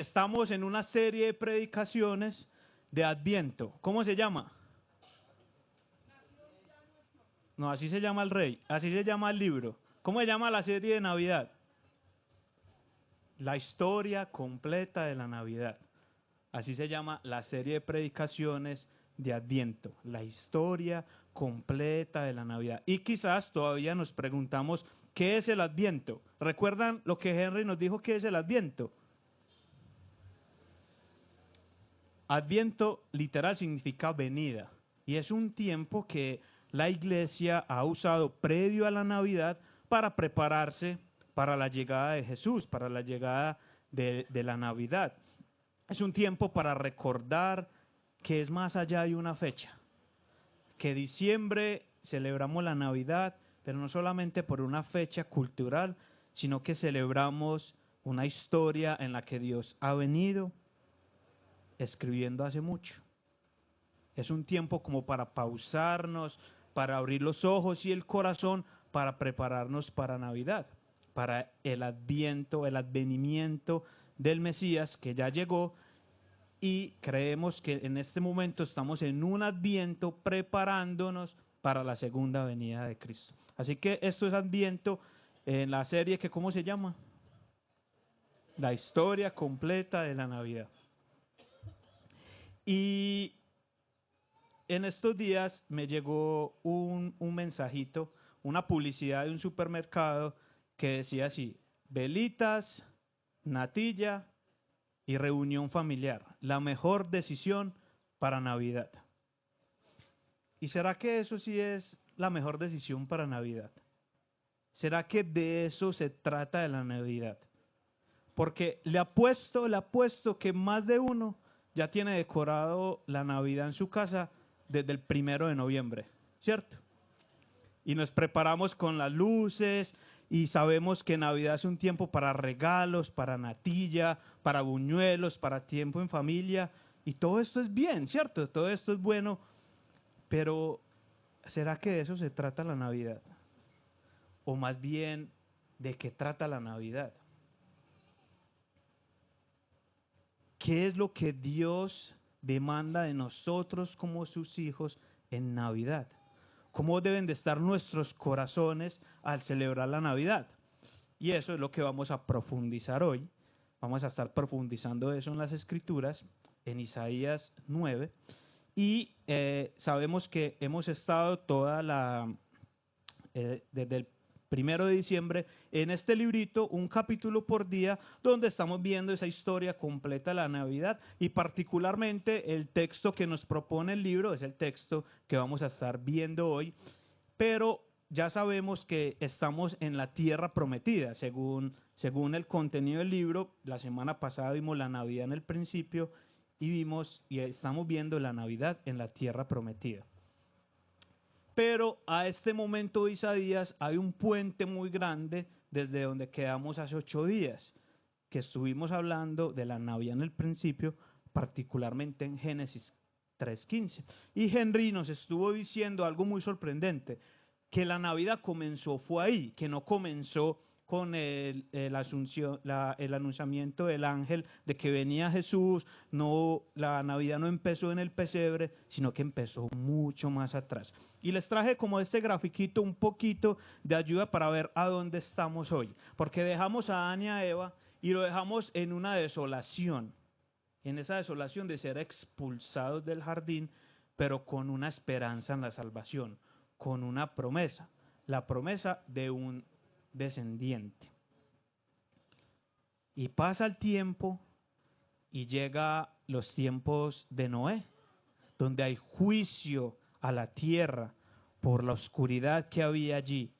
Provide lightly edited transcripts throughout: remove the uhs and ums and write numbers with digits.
Estamos en una serie de predicaciones de Adviento. ¿Cómo se llama? No, así se llama el rey, así se llama el libro. ¿Cómo se llama la serie de Navidad? La historia completa de la Navidad. Así se llama la serie de predicaciones de Adviento, la historia completa de la Navidad. Y quizás todavía nos preguntamos, ¿qué es el Adviento? ¿Recuerdan lo que Henry nos dijo que es el Adviento? Adviento literal significa venida y es un tiempo que la iglesia ha usado previo a la Navidad para prepararse para la llegada de Jesús, para la llegada de la Navidad. Es un tiempo para recordar que es más allá de una fecha, que diciembre celebramos la Navidad, pero no solamente por una fecha cultural, sino que celebramos una historia en la que Dios ha venido escribiendo hace mucho. Es un tiempo como para pausarnos, para abrir los ojos y el corazón, para prepararnos para Navidad, para el adviento, el advenimiento del Mesías que ya llegó, y creemos que en este momento estamos en un adviento preparándonos para la segunda venida de Cristo. Así que esto es Adviento en la serie que ¿cómo se llama? La historia completa de la Navidad. Y en estos días me llegó un mensajito, una publicidad de un supermercado que decía así: velitas, natilla y reunión familiar, la mejor decisión para Navidad. ¿Y será que eso sí es la mejor decisión para Navidad? ¿Será que de eso se trata de la Navidad? Porque le apuesto que más de uno ya tiene decorado la Navidad en su casa desde el 1 de noviembre, ¿cierto? Y nos preparamos con las luces y sabemos que Navidad es un tiempo para regalos, para natilla, para buñuelos, para tiempo en familia. Y todo esto es bien, ¿cierto? Todo esto es bueno, pero ¿será que de eso se trata la Navidad? O más bien, ¿de qué trata la Navidad? ¿Qué es lo que Dios demanda de nosotros como sus hijos en Navidad? ¿Cómo deben de estar nuestros corazones al celebrar la Navidad? Y eso es lo que vamos a profundizar hoy. Vamos a estar profundizando eso en las Escrituras, en Isaías 9. Y sabemos que hemos estado desde el 1 de diciembre en este librito, un capítulo por día, donde estamos viendo esa historia completa de la Navidad, y particularmente el texto que nos propone el libro es el texto que vamos a estar viendo hoy. Pero ya sabemos que estamos en la tierra prometida, según el contenido del libro. La semana pasada vimos la Navidad en el principio y estamos viendo la Navidad en la tierra prometida. Pero a este momento de Isaías hay un puente muy grande desde donde quedamos hace 8 días, que estuvimos hablando de la Navidad en el principio, particularmente en Génesis 3:15. Y Henry nos estuvo diciendo algo muy sorprendente, que la Navidad fue ahí, que no comenzó con el anunciamiento del ángel de que venía Jesús. No, la Navidad no empezó en el pesebre, sino que empezó mucho más atrás. Y les traje como este grafiquito un poquito de ayuda para ver a dónde estamos hoy, porque dejamos a Adán y a Eva y lo dejamos en una desolación, en esa desolación de ser expulsados del jardín, pero con una esperanza en la salvación, con una promesa, la promesa de un descendiente. Y pasa el tiempo y llega los tiempos de Noé, donde hay juicio a la tierra por la oscuridad que había allí.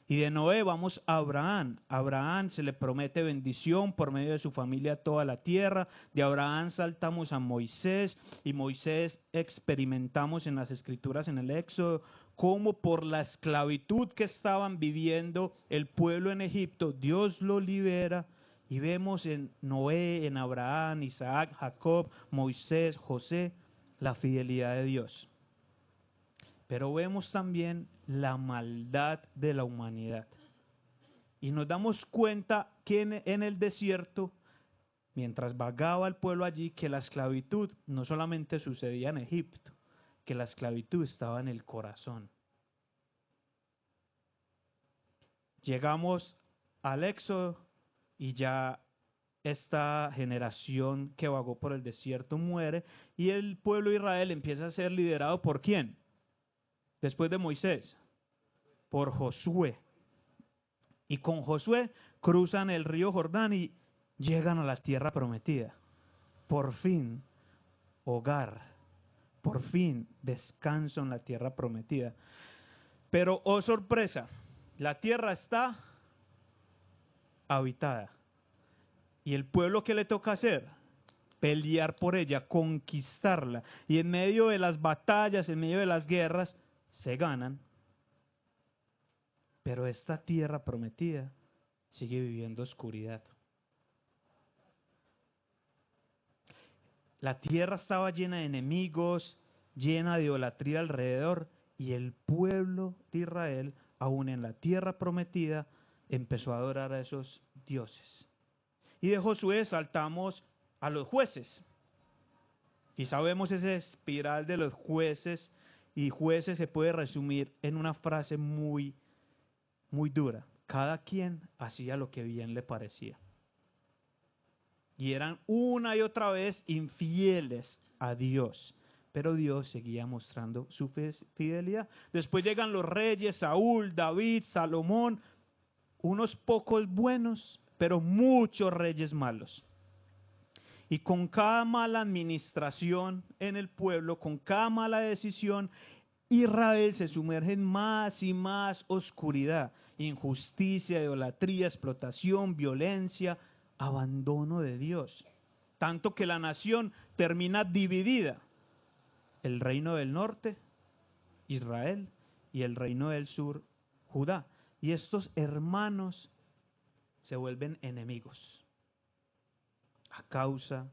Y de Noé vamos a Abraham. A Abraham se le promete bendición por medio de su familia a toda la tierra. De Abraham saltamos a Moisés, y Moisés experimentamos en las Escrituras, en el Éxodo, cómo por la esclavitud que estaban viviendo el pueblo en Egipto, Dios lo libera. Y vemos en Noé, en Abraham, Isaac, Jacob, Moisés, José, la fidelidad de Dios. Pero vemos también la maldad de la humanidad. Y nos damos cuenta que en el desierto mientras vagaba el pueblo allí, que la esclavitud no solamente sucedía en Egipto, que la esclavitud estaba en el corazón. Llegamos al Éxodo y ya esta generación que vagó por el desierto muere y el pueblo de Israel empieza a ser liderado ¿por quién? Después de Moisés, por Josué. Y con Josué cruzan el río Jordán y llegan a la tierra prometida. Por fin, hogar. Por fin, descanso en la tierra prometida. Pero, oh sorpresa, la tierra está habitada. ¿Y el pueblo qué le toca hacer? Pelear por ella, conquistarla. Y en medio de las batallas, en medio de las guerras, se ganan. Pero esta tierra prometida sigue viviendo oscuridad. La tierra estaba llena de enemigos, llena de idolatría alrededor, y el pueblo de Israel, aún en la tierra prometida, empezó a adorar a esos dioses. Y de Josué saltamos a los jueces. Y sabemos esa espiral de los jueces, y jueces se puede resumir en una frase muy dura. Cada quien hacía lo que bien le parecía. Y eran una y otra vez infieles a Dios. Pero Dios seguía mostrando su fidelidad. Después llegan los reyes, Saúl, David, Salomón, unos pocos buenos, pero muchos reyes malos. Y con cada mala administración en el pueblo, con cada mala decisión, Israel se sumerge en más y más oscuridad, injusticia, idolatría, explotación, violencia, abandono de Dios. Tanto que la nación termina dividida. El reino del norte, Israel, y el reino del sur, Judá. Y estos hermanos se vuelven enemigos a causa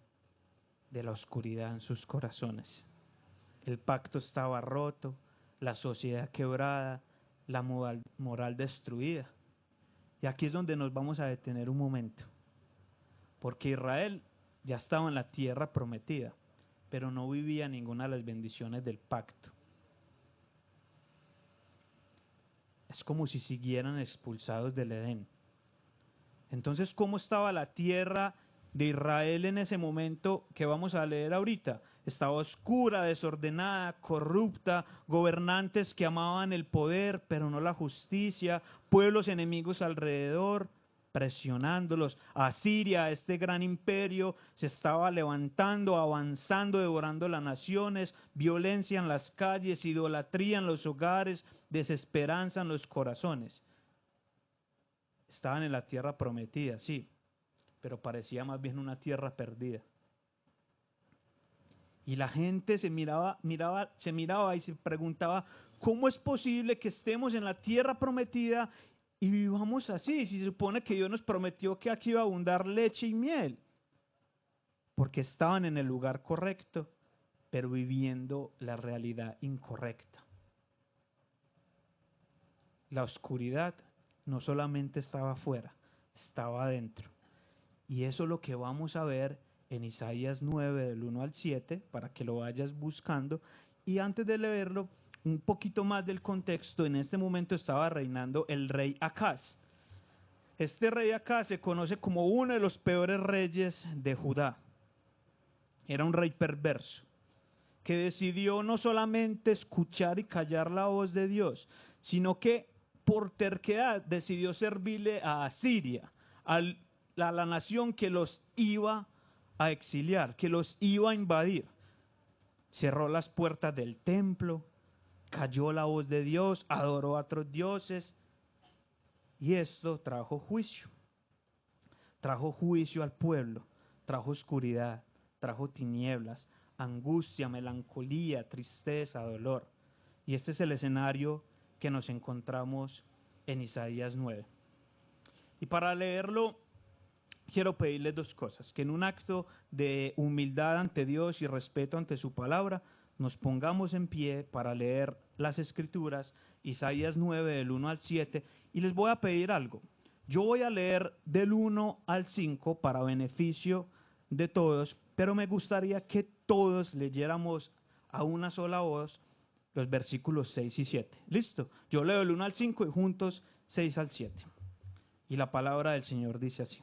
de la oscuridad en sus corazones. El pacto estaba roto, la sociedad quebrada, la moral destruida. Y aquí es donde nos vamos a detener un momento. Porque Israel ya estaba en la tierra prometida, pero no vivía ninguna de las bendiciones del pacto. Es como si siguieran expulsados del Edén. Entonces, ¿cómo estaba la tierra de Israel en ese momento que vamos a leer ahorita? Estaba oscura, desordenada, corrupta, gobernantes que amaban el poder, pero no la justicia, pueblos enemigos alrededor, presionándolos. Asiria, este gran imperio, se estaba levantando, avanzando, devorando las naciones, violencia en las calles, idolatría en los hogares, desesperanza en los corazones. Estaban en la tierra prometida, sí, pero parecía más bien una tierra perdida. Y la gente se miraba y se preguntaba, ¿cómo es posible que estemos en la tierra prometida y vivamos así? Si se supone que Dios nos prometió que aquí iba a abundar leche y miel. Porque estaban en el lugar correcto, pero viviendo la realidad incorrecta. La oscuridad no solamente estaba afuera, estaba adentro. Y eso es lo que vamos a ver en Isaías 9, del 1 al 7, para que lo vayas buscando. Y antes de leerlo, un poquito más del contexto. En este momento estaba reinando el rey Acaz. Este rey Acaz se conoce como uno de los peores reyes de Judá. Era un rey perverso, que decidió no solamente escuchar y callar la voz de Dios, sino que por terquedad decidió servirle a Asiria, a la nación que los iba a exiliar, que los iba a invadir. Cerró las puertas del templo, calló la voz de Dios, adoró a otros dioses, y esto trajo juicio al pueblo, trajo oscuridad, trajo tinieblas, angustia, melancolía, tristeza, dolor. Y este es el escenario que nos encontramos en Isaías 9. Y para leerlo, quiero pedirles dos cosas: que en un acto de humildad ante Dios y respeto ante su palabra, nos pongamos en pie para leer las Escrituras, Isaías 9, del 1 al 7, y les voy a pedir algo. Yo voy a leer del 1 al 5 para beneficio de todos, pero me gustaría que todos leyéramos a una sola voz los versículos 6 y 7. ¿Listo? Yo leo el 1 al 5 y juntos 6 al 7. Y la palabra del Señor dice así: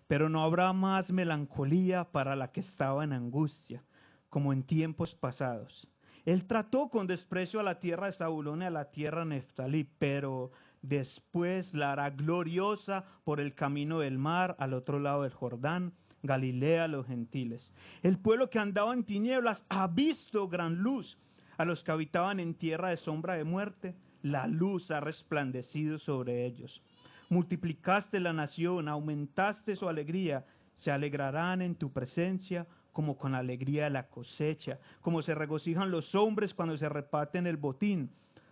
pero no habrá más melancolía para la que estaba en angustia, como en tiempos pasados. Él trató con desprecio a la tierra de Zabulón y a la tierra de Neftalí, pero después la hará gloriosa por el camino del mar, al otro lado del Jordán, Galilea, los gentiles. El pueblo que andaba en tinieblas ha visto gran luz. A los que habitaban en tierra de sombra de muerte, la luz ha resplandecido sobre ellos. Multiplicaste la nación, aumentaste su alegría, se alegrarán en tu presencia como con alegría de la cosecha, como se regocijan los hombres cuando se reparten el botín,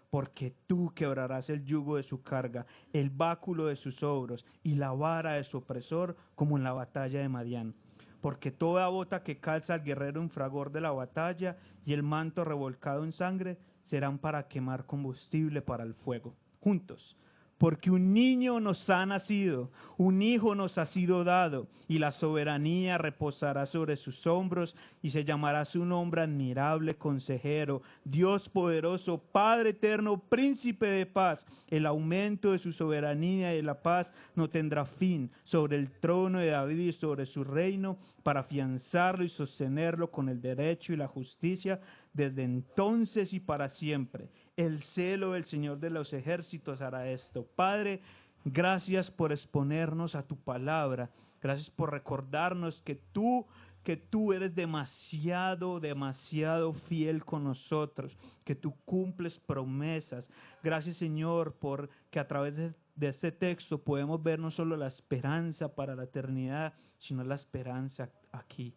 porque tú quebrarás el yugo de su carga, el báculo de sus ogros y la vara de su opresor, como en la batalla de Madián. Porque toda bota que calza al guerrero en fragor de la batalla y el manto revolcado en sangre serán para quemar combustible para el fuego. Juntos. Porque un niño nos ha nacido, un hijo nos ha sido dado, y la soberanía reposará sobre sus hombros, y se llamará su nombre admirable, consejero, Dios poderoso, Padre eterno, príncipe de paz. El aumento de su soberanía y de la paz no tendrá fin sobre el trono de David y sobre su reino, para afianzarlo y sostenerlo con el derecho y la justicia desde entonces y para siempre. El celo del Señor de los ejércitos hará esto. Padre, gracias por exponernos a tu palabra. Gracias por recordarnos que tú eres demasiado, demasiado fiel con nosotros, que tú cumples promesas. Gracias, Señor, porque a través de este texto podemos ver no solo la esperanza para la eternidad, sino la esperanza aquí.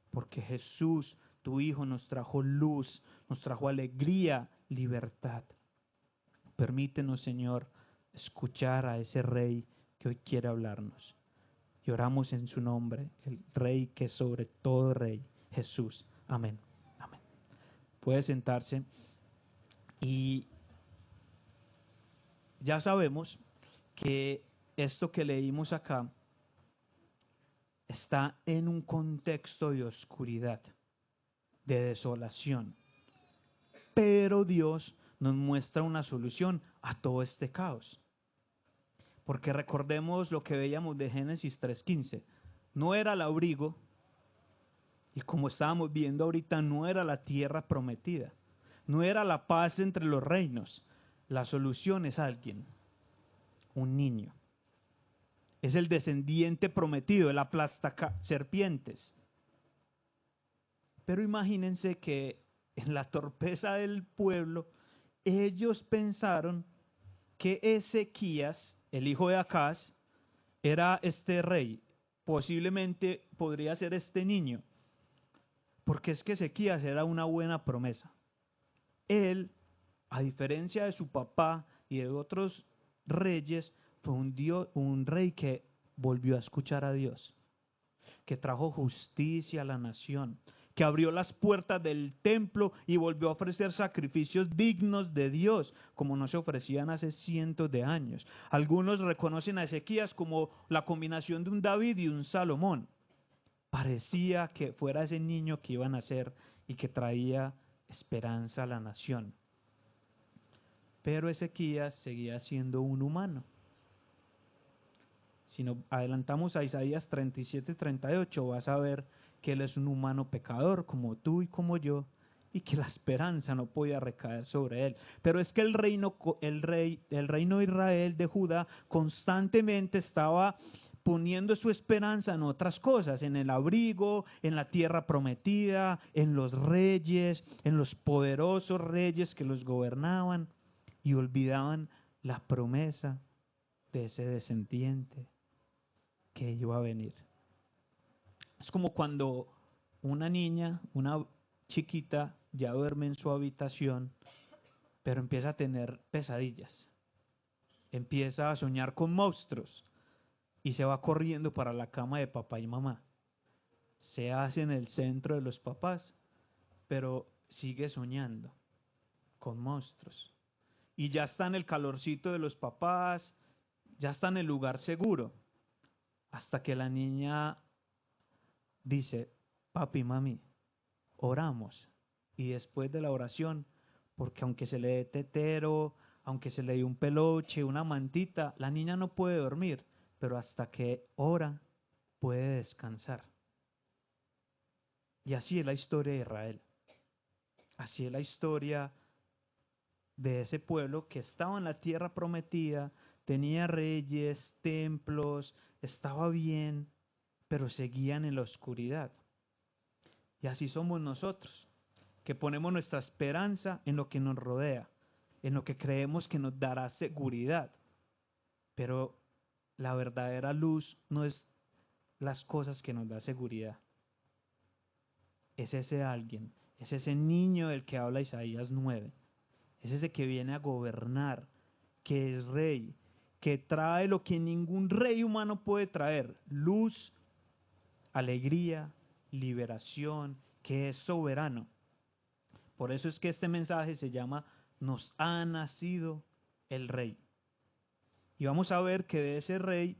Porque Jesús, tu Hijo, nos trajo luz, nos trajo alegría, libertad. Permítenos, Señor, escuchar a ese Rey que hoy quiere hablarnos. Y oramos en su nombre, el Rey que es sobre todo Rey, Jesús. Amén. Amén. Puede sentarse. Y ya sabemos que esto que leímos acá está en un contexto de oscuridad, de desolación. Pero Dios nos muestra una solución a todo este caos. Porque recordemos lo que veíamos de Génesis 3:15. No era el abrigo, y como estábamos viendo ahorita, no era la tierra prometida. No era la paz entre los reinos. La solución es alguien, un niño. Es el descendiente prometido, el aplasta serpientes. Pero imagínense que en la torpeza del pueblo, ellos pensaron que Ezequías, el hijo de Acaz, era este rey. Posiblemente podría ser este niño, porque es que Ezequías era una buena promesa. Él, a diferencia de su papá y de otros reyes, fue un rey que volvió a escuchar a Dios, que trajo justicia a la nación, que abrió las puertas del templo y volvió a ofrecer sacrificios dignos de Dios, como no se ofrecían hace cientos de años. Algunos reconocen a Ezequías como la combinación de un David y un Salomón. Parecía que fuera ese niño que iba a nacer y que traía esperanza a la nación. Pero Ezequías seguía siendo un humano. Si nos adelantamos a Isaías 37-38, vas a ver que él es un humano pecador como tú y como yo, y que la esperanza no podía recaer sobre él. Pero es que el reino de Israel, de Judá, constantemente estaba poniendo su esperanza en otras cosas, en el abrigo, en la tierra prometida, en los reyes, en los poderosos reyes que los gobernaban, y olvidaban la promesa de ese descendiente que iba a venir. Es como cuando una niña, una chiquita, ya duerme en su habitación, pero empieza a tener pesadillas, empieza a soñar con monstruos y se va corriendo para la cama de papá y mamá. Se hace en el centro de los papás, pero sigue soñando con monstruos. Y ya está en el calorcito de los papás, ya está en el lugar seguro, hasta que la niña dice, papi, mami, oramos. Y después de la oración, porque aunque se le dé tetero, aunque se le dé un peluche, una mantita, la niña no puede dormir, pero hasta que ora puede descansar. Y así es la historia de Israel. Así es la historia de ese pueblo que estaba en la tierra prometida, tenía reyes, templos, estaba bien, pero seguían en la oscuridad. Y así somos nosotros, que ponemos nuestra esperanza en lo que nos rodea, en lo que creemos que nos dará seguridad. Pero la verdadera luz no es las cosas que nos da seguridad. Es ese alguien, es ese niño del que habla Isaías 9. Es ese que viene a gobernar, que es rey, que trae lo que ningún rey humano puede traer: luz, alegría, liberación, que es soberano. Por eso es que este mensaje se llama Nos ha nacido el rey. Y vamos a ver que de ese rey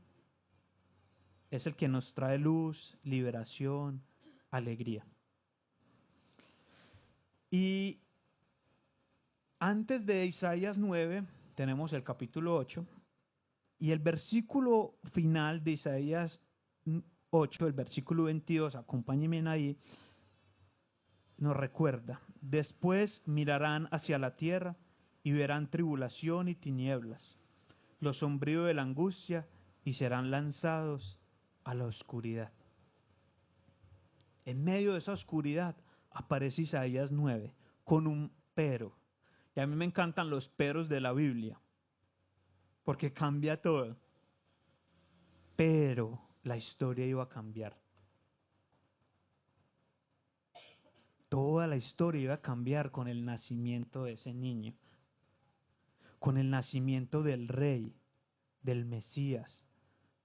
es el que nos trae luz, liberación, alegría. Y antes de Isaías 9 tenemos el capítulo 8 y el versículo final de Isaías 8, el versículo 22, acompáñenme ahí, nos recuerda: después mirarán hacia la tierra y verán tribulación y tinieblas, lo sombrío de la angustia, y serán lanzados a la oscuridad. En medio de esa oscuridad aparece Isaías 9 con un pero. Y a mí me encantan los peros de la Biblia, porque cambia todo. Pero la historia iba a cambiar. Toda la historia iba a cambiar con el nacimiento de ese niño, con el nacimiento del rey, del Mesías,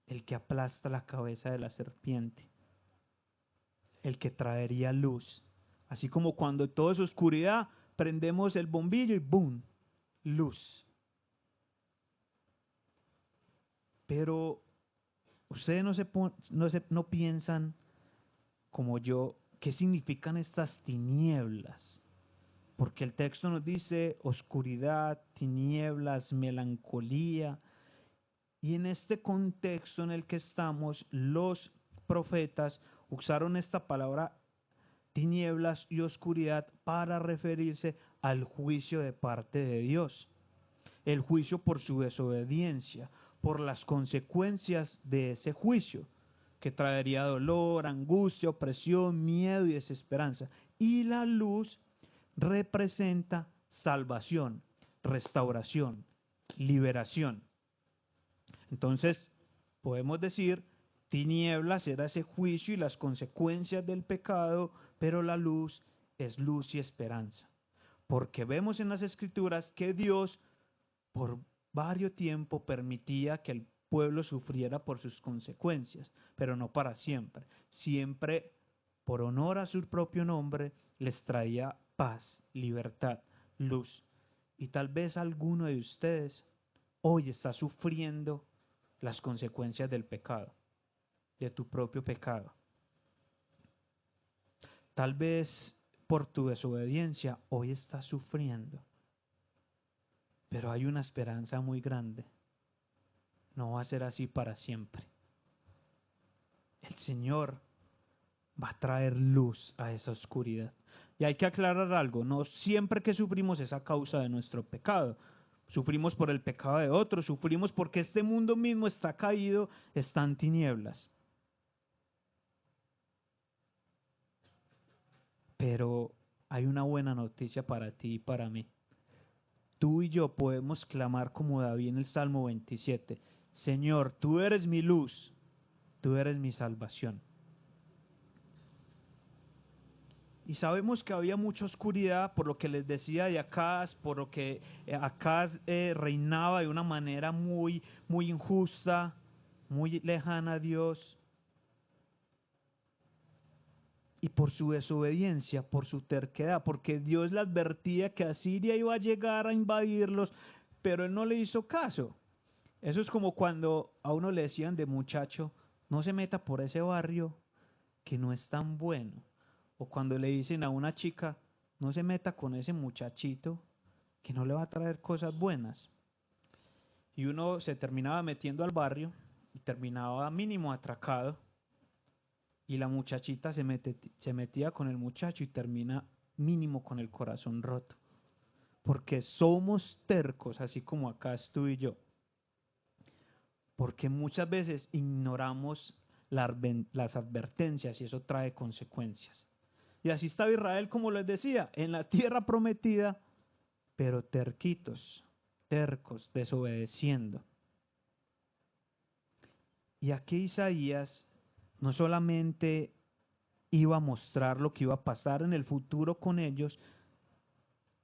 el que aplasta la cabeza de la serpiente, el que traería luz. Así como cuando todo es oscuridad, prendemos el bombillo y ¡boom!, luz. Pero ustedes no piensan como yo qué significan estas tinieblas, porque el texto nos dice oscuridad, tinieblas, melancolía, y en este contexto en el que estamos, los profetas usaron esta palabra tinieblas y oscuridad para referirse al juicio de parte de Dios, el juicio por su desobediencia, por las consecuencias de ese juicio, que traería dolor, angustia, opresión, miedo y desesperanza. Y la luz representa salvación, restauración, liberación. Entonces, podemos decir, tinieblas era ese juicio y las consecuencias del pecado, pero la luz es luz y esperanza. Porque vemos en las Escrituras que Dios por varios tiempo permitía que el pueblo sufriera por sus consecuencias, pero no para siempre. Siempre, por honor a su propio nombre, les traía paz, libertad, luz. Y tal vez alguno de ustedes hoy está sufriendo las consecuencias del pecado, de tu propio pecado. Tal vez por tu desobediencia hoy estás sufriendo, pero hay una esperanza muy grande. No va a ser así para siempre. El Señor va a traer luz a esa oscuridad. Y hay que aclarar algo: no siempre que sufrimos es a causa de nuestro pecado. Sufrimos por el pecado de otros, sufrimos porque este mundo mismo está caído, está en tinieblas. Pero hay una buena noticia para ti y para mí. Tú y yo podemos clamar como David en el Salmo 27: Señor, tú eres mi luz, tú eres mi salvación. Y sabemos que había mucha oscuridad por lo que les decía de Acaz, por lo que Acaz reinaba de una manera muy injusta, muy lejana a Dios. Y por su desobediencia, por su terquedad, porque Dios le advertía que Asiria iba a llegar a invadirlos, pero él no le hizo caso. Eso es como cuando a uno le decían de muchacho: no se meta por ese barrio, que no es tan bueno. O cuando le dicen a una chica, no se meta con ese muchachito que no le va a traer cosas buenas. Y uno se terminaba metiendo al barrio y terminaba mínimo atracado. Y la muchachita se metía con el muchacho y termina mínimo con el corazón roto. Porque somos tercos, así como acá tú y yo. Porque muchas veces ignoramos las advertencias y eso trae consecuencias. Y así estaba Israel, como les decía, en la tierra prometida, pero terquitos, tercos, desobedeciendo. Y aquí Isaías no solamente iba a mostrar lo que iba a pasar en el futuro con ellos,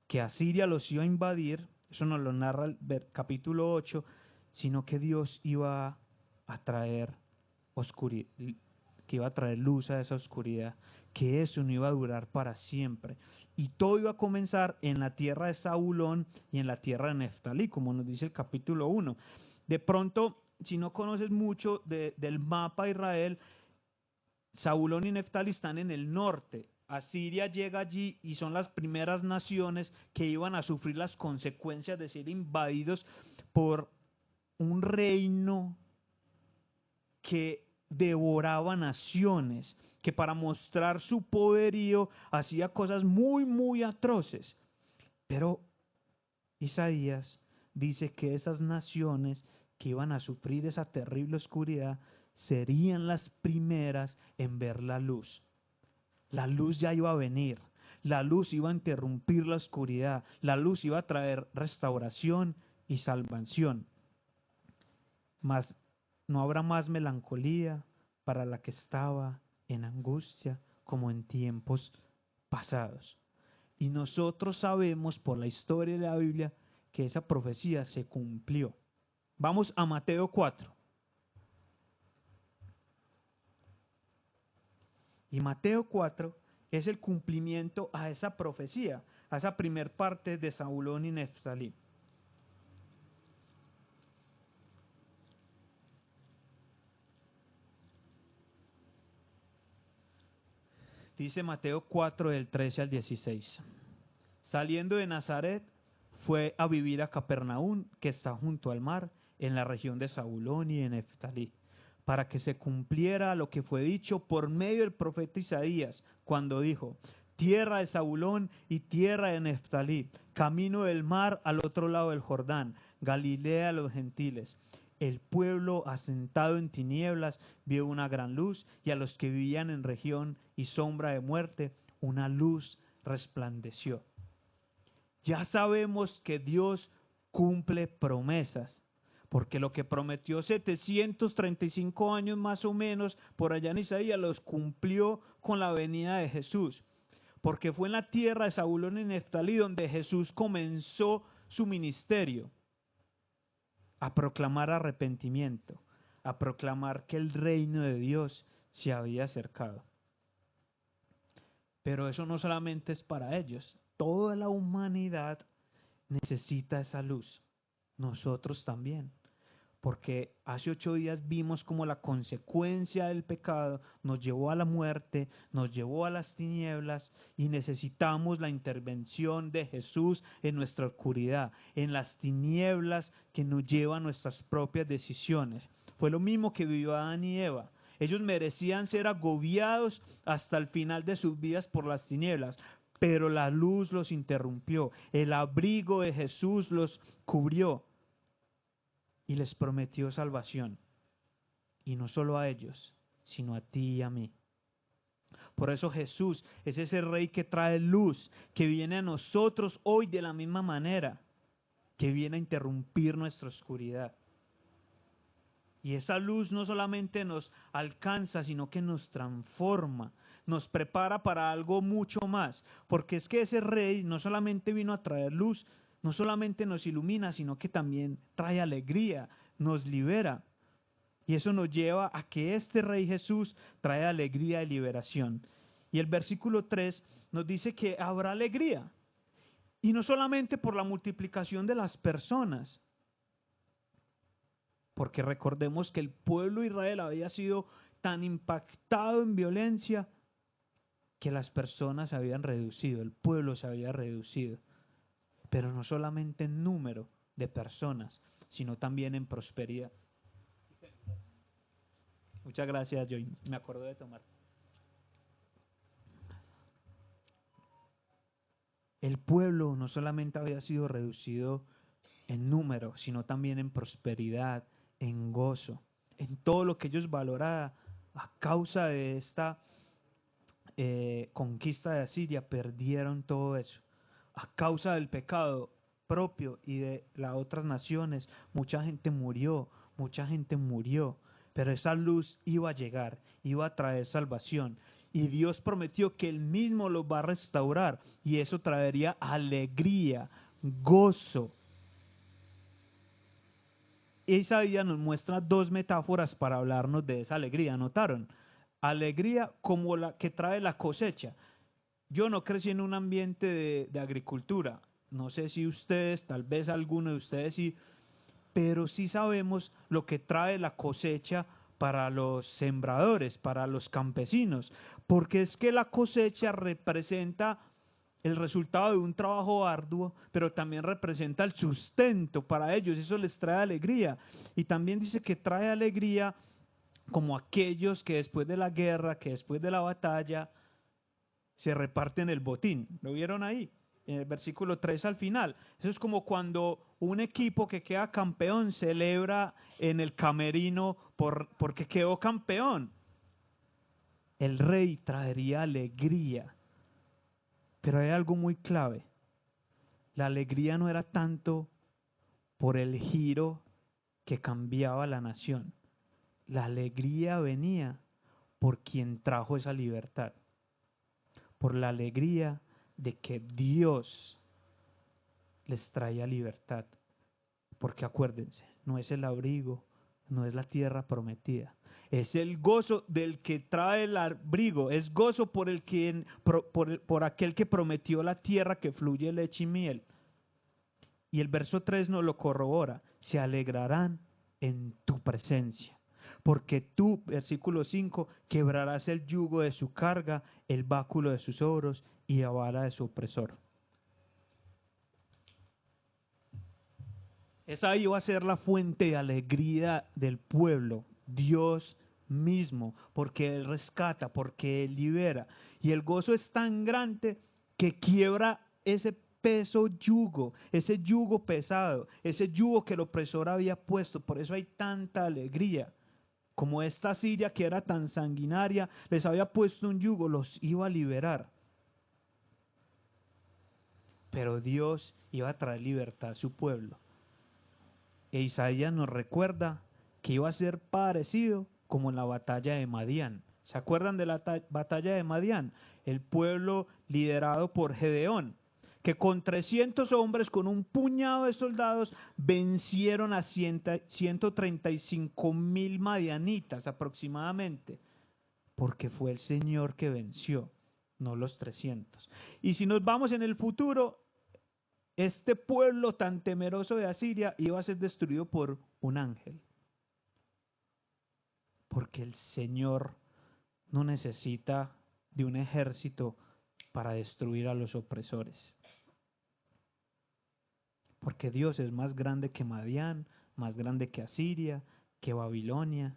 que Asiria los iba a invadir, eso nos lo narra el capítulo 8, sino que Dios iba a traer oscuridad, que iba a traer luz a esa oscuridad, que eso no iba a durar para siempre. Y todo iba a comenzar en la tierra de Zabulón y en la tierra de Neftalí, como nos dice el capítulo 1. De pronto, si no conoces mucho del mapa de Israel, Zabulón y Neftalí están en el norte. Asiria llega allí y son las primeras naciones que iban a sufrir las consecuencias de ser invadidos por un reino que devoraba naciones, que para mostrar su poderío hacía cosas muy, muy atroces. Pero Isaías dice que esas naciones que iban a sufrir esa terrible oscuridad serían las primeras en ver la luz. La luz ya iba a venir, la luz iba a interrumpir la oscuridad, la luz iba a traer restauración y salvación. Mas no habrá más melancolía para la que estaba en angustia como en tiempos pasados. Y nosotros sabemos por la historia de la Biblia que esa profecía se cumplió. Vamos a Mateo 4. Y Mateo 4 es el cumplimiento a esa profecía, a esa primer parte de Zabulón y Neftalí. Dice Mateo 4 del 13 al 16. Saliendo de Nazaret, fue a vivir a Capernaum, que está junto al mar, en la región de Zabulón y de Neftalí, para que se cumpliera lo que fue dicho por medio del profeta Isaías, cuando dijo: tierra de Zabulón y tierra de Neftalí, camino del mar al otro lado del Jordán, Galilea de los gentiles. El pueblo asentado en tinieblas vio una gran luz, y a los que vivían en región y sombra de muerte, una luz resplandeció. Ya sabemos que Dios cumple promesas, porque lo que prometió 735 años más o menos por allá en Isaías los cumplió con la venida de Jesús, porque fue en la tierra de Zabulón y Neftalí donde Jesús comenzó su ministerio, a proclamar arrepentimiento, a proclamar que el reino de Dios se había acercado. Pero eso no solamente es para ellos, toda la humanidad necesita esa luz, nosotros también, porque hace 8 días vimos como la consecuencia del pecado nos llevó a la muerte, nos llevó a las tinieblas y necesitamos la intervención de Jesús en nuestra oscuridad, en las tinieblas que nos llevan a nuestras propias decisiones. Fue lo mismo que vivió Adán y Eva. Ellos merecían ser agobiados hasta el final de sus vidas por las tinieblas, pero la luz los interrumpió, el abrigo de Jesús los cubrió y les prometió salvación. Y no solo a ellos, sino a ti y a mí. Por eso Jesús es ese Rey que trae luz, que viene a nosotros hoy de la misma manera, que viene a interrumpir nuestra oscuridad. Y esa luz no solamente nos alcanza, sino que nos transforma, nos prepara para algo mucho más. Porque es que ese Rey no solamente vino a traer luz, no solamente nos ilumina, sino que también trae alegría, nos libera. Y eso nos lleva a que este Rey Jesús trae alegría y liberación. Y el versículo 3 nos dice que habrá alegría. Y no solamente por la multiplicación de las personas, porque recordemos que el pueblo de Israel había sido tan impactado en violencia que las personas se habían reducido, el pueblo se había reducido. Pero no solamente en número de personas, sino también en prosperidad. Muchas gracias, Joy. Me acuerdo de tomar. El pueblo no solamente había sido reducido en número, sino también en prosperidad, en gozo, en todo lo que ellos valoraban. A causa de esta conquista de Asiria, perdieron todo eso. A causa del pecado propio y de las otras naciones, mucha gente murió, pero esa luz iba a llegar, iba a traer salvación. Y Dios prometió que Él mismo los va a restaurar y eso traería alegría, gozo. Isaías nos muestra dos metáforas para hablarnos de esa alegría, ¿notaron? Alegría como la que trae la cosecha. Yo no crecí en un ambiente de agricultura, no sé si ustedes, tal vez alguno de ustedes sí, pero sí sabemos lo que trae la cosecha para los sembradores, para los campesinos, porque es que la cosecha representa el resultado de un trabajo arduo, pero también representa el sustento para ellos, eso les trae alegría. Y también dice que trae alegría como aquellos que después de la guerra, que después de la batalla, se reparten el botín. ¿Lo vieron ahí? En el versículo 3 al final. Eso es como cuando un equipo que queda campeón celebra en el camerino porque quedó campeón. El rey traería alegría. Pero hay algo muy clave. La alegría no era tanto por el giro que cambiaba la nación. La alegría venía por quien trajo esa libertad. Por la alegría de que Dios les traía libertad. Porque acuérdense, no es el abrigo, no es la tierra prometida. Es el gozo del que trae el abrigo, es gozo por aquel que prometió la tierra que fluye leche y miel. Y el verso 3 nos lo corrobora, se alegrarán en tu presencia. Porque tú, versículo 5, quebrarás el yugo de su carga, el báculo de sus ogros y la vara de su opresor. Esa iba a ser la fuente de alegría del pueblo, Dios mismo, porque Él rescata, porque Él libera. Y el gozo es tan grande que quiebra ese yugo, ese yugo pesado, ese yugo que el opresor había puesto. Por eso hay tanta alegría. Como esta Siria que era tan sanguinaria, les había puesto un yugo, los iba a liberar. Pero Dios iba a traer libertad a su pueblo. E Isaías nos recuerda que iba a ser parecido como en la batalla de Madián. ¿Se acuerdan de la batalla de Madián? El pueblo liderado por Gedeón, que con 300 hombres, con un puñado de soldados, vencieron a 135,000 madianitas aproximadamente, porque fue el Señor que venció, no los 300. Y si nos vamos en el futuro, este pueblo tan temeroso de Asiria iba a ser destruido por un ángel. Porque el Señor no necesita de un ejército para destruir a los opresores. Porque Dios es más grande que Madián, más grande que Asiria, que Babilonia.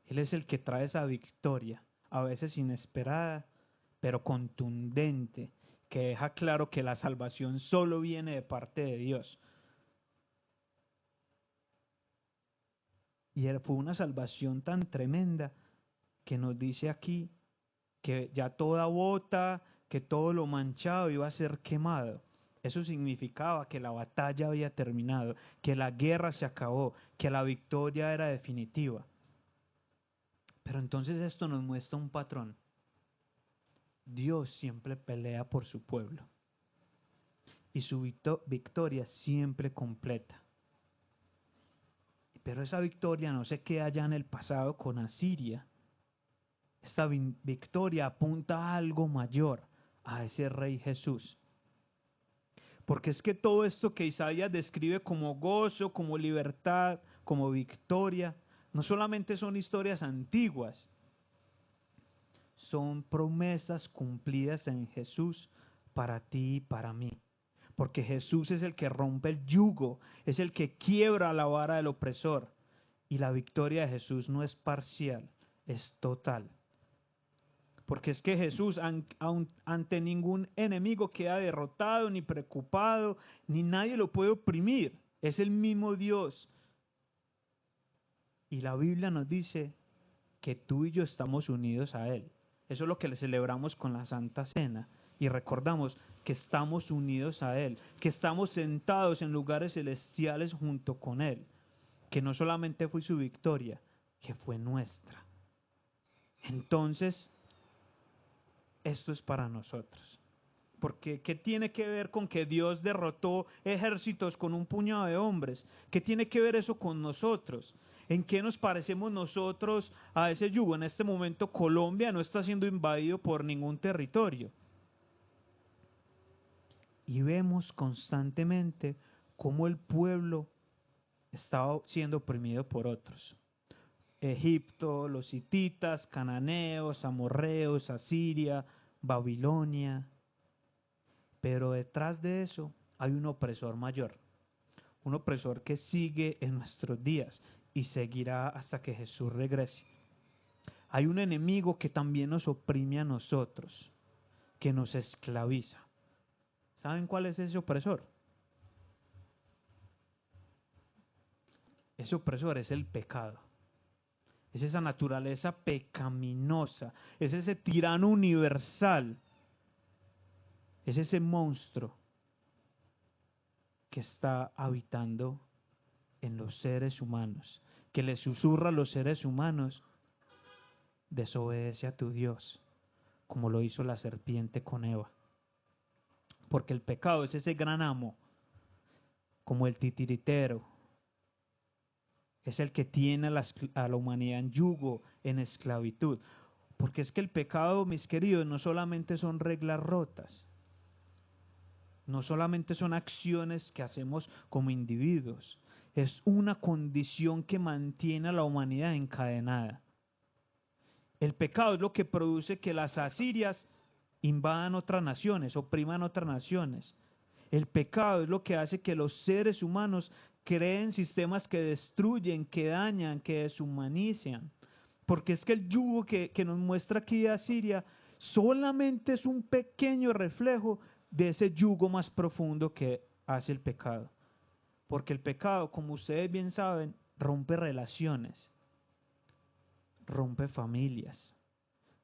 Él es el que trae esa victoria, a veces inesperada, pero contundente, que deja claro que la salvación solo viene de parte de Dios. Y fue una salvación tan tremenda que nos dice aquí que ya toda bota, que todo lo manchado iba a ser quemado. Eso significaba que la batalla había terminado, que la guerra se acabó, que la victoria era definitiva. Pero entonces esto nos muestra un patrón. Dios siempre pelea por su pueblo y su victoria siempre completa. Pero esa victoria no se queda ya en el pasado con Asiria. Esta victoria apunta a algo mayor, a ese Rey Jesús. Porque es que todo esto que Isaías describe como gozo, como libertad, como victoria, No solamente son historias antiguas, son promesas cumplidas en Jesús para ti y para mí. Porque Jesús es el que rompe el yugo, es el que quiebra la vara del opresor. Y la victoria de Jesús no es parcial, es total. Porque es que Jesús ante ningún enemigo queda derrotado, ni preocupado, ni nadie lo puede oprimir. Es el mismo Dios. Y la Biblia nos dice que tú y yo estamos unidos a Él. Eso es lo que le celebramos con la Santa Cena. Y recordamos que estamos unidos a Él, que estamos sentados en lugares celestiales junto con Él. Que no solamente fue su victoria, que fue nuestra. Entonces, esto es para nosotros. Porque ¿qué tiene que ver con que Dios derrotó ejércitos con un puñado de hombres? ¿Qué tiene que ver eso con nosotros? ¿En qué nos parecemos nosotros a ese yugo? En este momento Colombia no está siendo invadido por ningún territorio. Y vemos constantemente cómo el pueblo estaba siendo oprimido por otros. Egipto, los hititas, cananeos, amorreos, Asiria, Babilonia. Pero detrás de eso hay un opresor mayor, un opresor que sigue en nuestros días y seguirá hasta que Jesús regrese. Hay un enemigo que también nos oprime a nosotros, que nos esclaviza. ¿Saben cuál es ese opresor? Ese opresor es el pecado. Es esa naturaleza pecaminosa, es ese tirano universal, es ese monstruo que está habitando en los seres humanos, que le susurra a los seres humanos: desobedece a tu Dios, como lo hizo la serpiente con Eva. Porque el pecado es ese gran amo, como el titiritero, es el que tiene a la humanidad en yugo, en esclavitud. Porque es que el pecado, mis queridos, no solamente son reglas rotas, no solamente son acciones que hacemos como individuos, es una condición que mantiene a la humanidad encadenada. El pecado es lo que produce que las asirias invadan otras naciones, opriman otras naciones. El pecado es lo que hace que los seres humanos creen sistemas que destruyen, que dañan, que deshumanizan. Porque es que el yugo que nos muestra aquí de Asiria solamente es un pequeño reflejo de ese yugo más profundo que hace el pecado. Porque el pecado, como ustedes bien saben, rompe relaciones, rompe familias,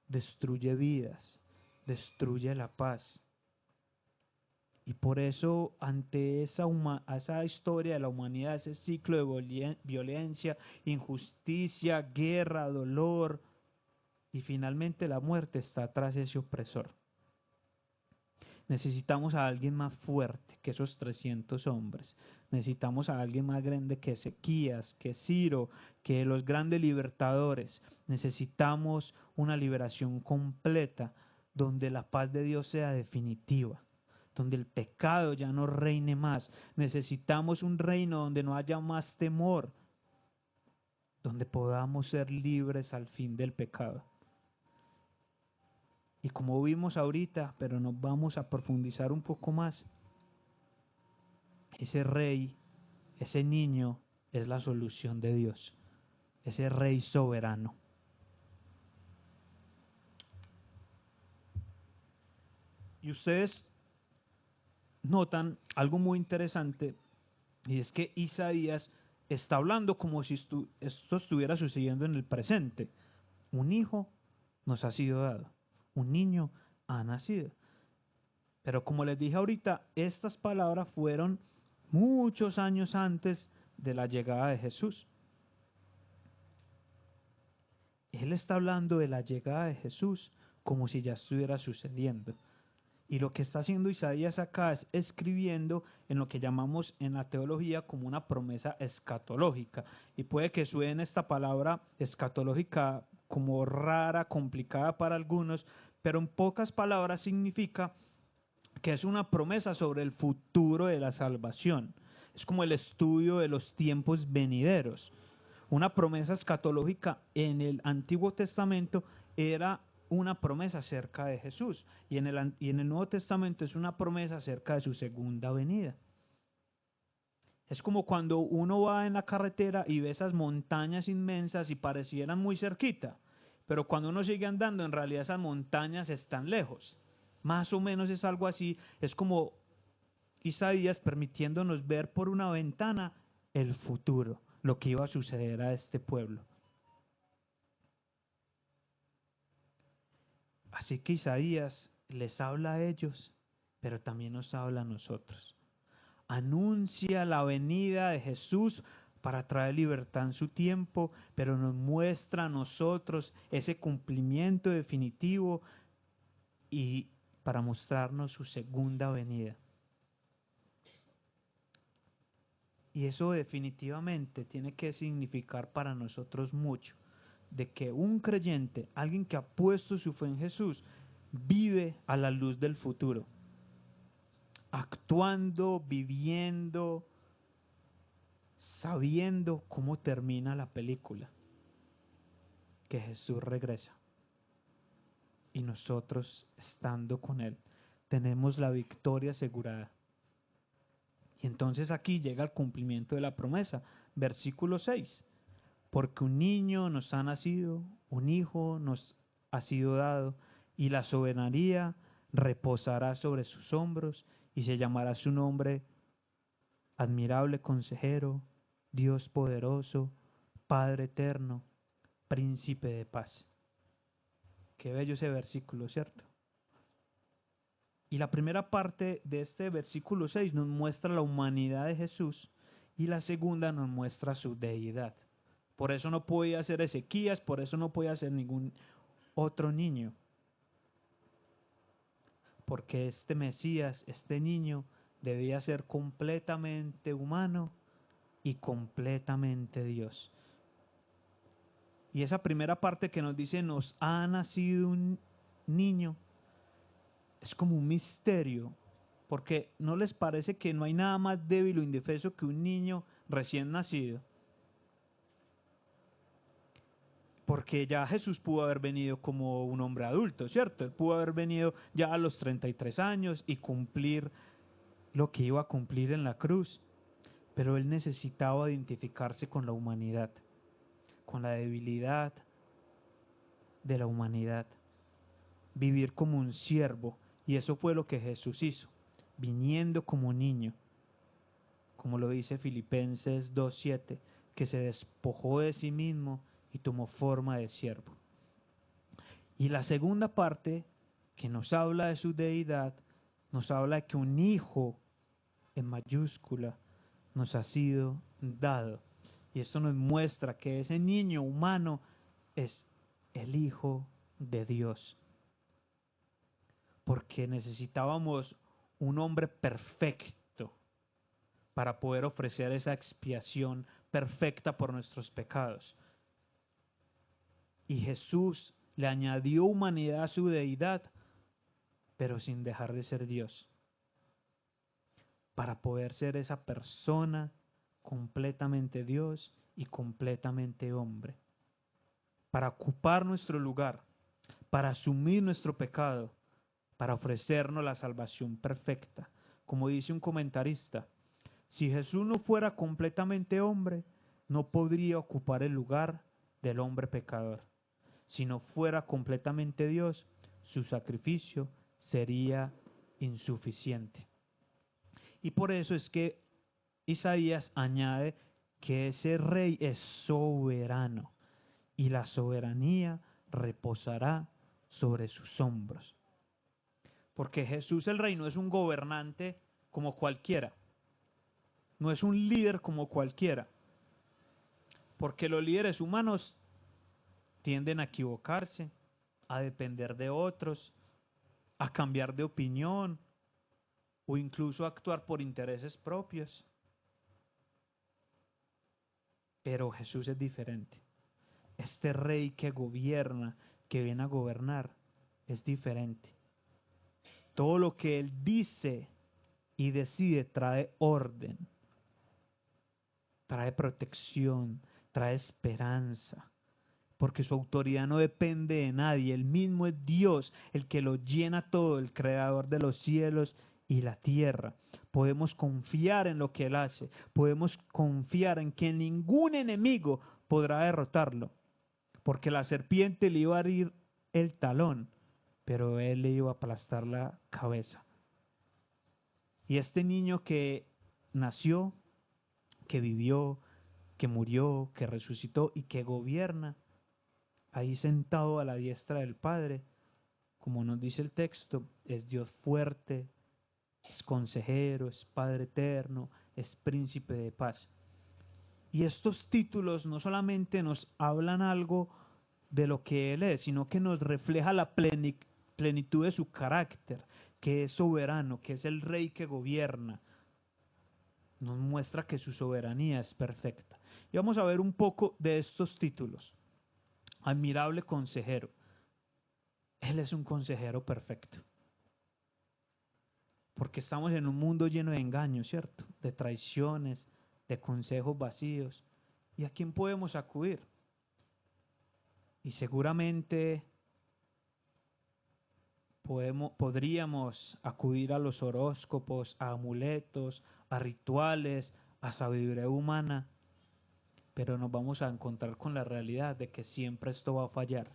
destruye vidas, destruye la paz. Y por eso, ante esa historia de la humanidad, ese ciclo de violencia, injusticia, guerra, dolor y finalmente la muerte, está atrás de ese opresor. Necesitamos a alguien más fuerte que esos 300 hombres. Necesitamos a alguien más grande que Ezequías, que Ciro, que los grandes libertadores. Necesitamos una liberación completa donde la paz de Dios sea definitiva, donde el pecado ya no reine más. Necesitamos un reino donde no haya más temor, donde podamos ser libres al fin del pecado. Y como vimos ahorita, pero nos vamos a profundizar un poco más, ese rey, ese niño es la solución de Dios, ese rey soberano. Y ustedes notan algo muy interesante, y es que Isaías está hablando como si esto estuviera sucediendo en el presente. Un hijo nos ha sido dado, un niño ha nacido. Pero como les dije ahorita, estas palabras fueron muchos años antes de la llegada de Jesús. Él está hablando de la llegada de Jesús como si ya estuviera sucediendo. Y lo que está haciendo Isaías acá es escribiendo en lo que llamamos en la teología como una promesa escatológica. Y puede que suene esta palabra escatológica como rara, complicada para algunos, pero en pocas palabras significa que es una promesa sobre el futuro de la salvación. Es como el estudio de los tiempos venideros. Una promesa escatológica en el Antiguo Testamento era una promesa acerca de Jesús, y en el Nuevo Testamento es una promesa acerca de su segunda venida. Es como cuando uno va en la carretera y ve esas montañas inmensas y parecieran muy cerquita, pero cuando uno sigue andando, en realidad esas montañas están lejos. Más o menos es algo así, es como Isaías permitiéndonos ver por una ventana el futuro, lo que iba a suceder a este pueblo. Así que Isaías les habla a ellos, pero también nos habla a nosotros. Anuncia la venida de Jesús para traer libertad en su tiempo, pero nos muestra a nosotros ese cumplimiento definitivo y para mostrarnos su segunda venida. Y eso definitivamente tiene que significar para nosotros mucho, de que un creyente, alguien que ha puesto su fe en Jesús, vive a la luz del futuro, actuando, viviendo, sabiendo cómo termina la película, que Jesús regresa y nosotros estando con Él tenemos la victoria asegurada. Y entonces aquí llega el cumplimiento de la promesa, versículo 6, porque un niño nos ha nacido, un hijo nos ha sido dado, y la soberanía reposará sobre sus hombros, y se llamará su nombre admirable consejero, Dios poderoso, Padre eterno, príncipe de paz. Qué bello ese versículo, ¿cierto? Y la primera parte de este versículo 6 nos muestra la humanidad de Jesús y la segunda nos muestra su deidad. Por eso no podía ser Ezequías, por eso no podía ser ningún otro niño. Porque este Mesías, este niño, debía ser completamente humano y completamente Dios. Y esa primera parte que nos dice, nos ha nacido un niño, es como un misterio, porque ¿no les parece que no hay nada más débil o indefenso que un niño recién nacido? Porque ya Jesús pudo haber venido como un hombre adulto, ¿cierto? Él pudo haber venido ya a los 33 años y cumplir lo que iba a cumplir en la cruz, pero él necesitaba identificarse con la humanidad, con la debilidad de la humanidad, vivir como un siervo, y eso fue lo que Jesús hizo, viniendo como niño, como lo dice Filipenses 2:7, que se despojó de sí mismo y tomó forma de siervo. Y la segunda parte, que nos habla de su deidad, nos habla de que un hijo en mayúscula nos ha sido dado. Y esto nos muestra que ese niño humano es el Hijo de Dios. Porque necesitábamos un hombre perfecto para poder ofrecer esa expiación perfecta por nuestros pecados. Y Jesús le añadió humanidad a su deidad, pero sin dejar de ser Dios, para poder ser esa persona completamente Dios y completamente hombre, para ocupar nuestro lugar, para asumir nuestro pecado, para ofrecernos la salvación perfecta. Como dice un comentarista, si Jesús no fuera completamente hombre, no podría ocupar el lugar del hombre pecador. Si no fuera completamente Dios, su sacrificio sería insuficiente. Y por eso es que Isaías añade que ese rey es soberano y la soberanía reposará sobre sus hombros. Porque Jesús el rey no es un gobernante como cualquiera, no es un líder como cualquiera, porque los líderes humanos tienden a equivocarse, a depender de otros, a cambiar de opinión o incluso a actuar por intereses propios. Pero Jesús es diferente. Este rey que gobierna, que viene a gobernar, es diferente. Todo lo que Él dice y decide trae orden, trae protección, trae esperanza, porque su autoridad no depende de nadie, Él mismo es Dios, el que lo llena todo, el creador de los cielos y la tierra. Podemos confiar en lo que Él hace, podemos confiar en que ningún enemigo podrá derrotarlo, porque la serpiente le iba a herir el talón, pero Él le iba a aplastar la cabeza. Y este niño que nació, que vivió, que murió, que resucitó y que gobierna, ahí sentado a la diestra del Padre, como nos dice el texto, es Dios fuerte, es consejero, es Padre eterno, es príncipe de paz. Y estos títulos no solamente nos hablan algo de lo que Él es, sino que nos refleja la plenitud de su carácter, que es soberano, que es el rey que gobierna. Nos muestra que su soberanía es perfecta. Y vamos a ver un poco de estos títulos. Admirable consejero. Él es un consejero perfecto. Porque estamos en un mundo lleno de engaños, ¿cierto? De traiciones, de consejos vacíos. ¿Y a quién podemos acudir? Y seguramente podríamos acudir a los horóscopos, a amuletos, a rituales, a sabiduría humana, pero nos vamos a encontrar con la realidad de que siempre esto va a fallar.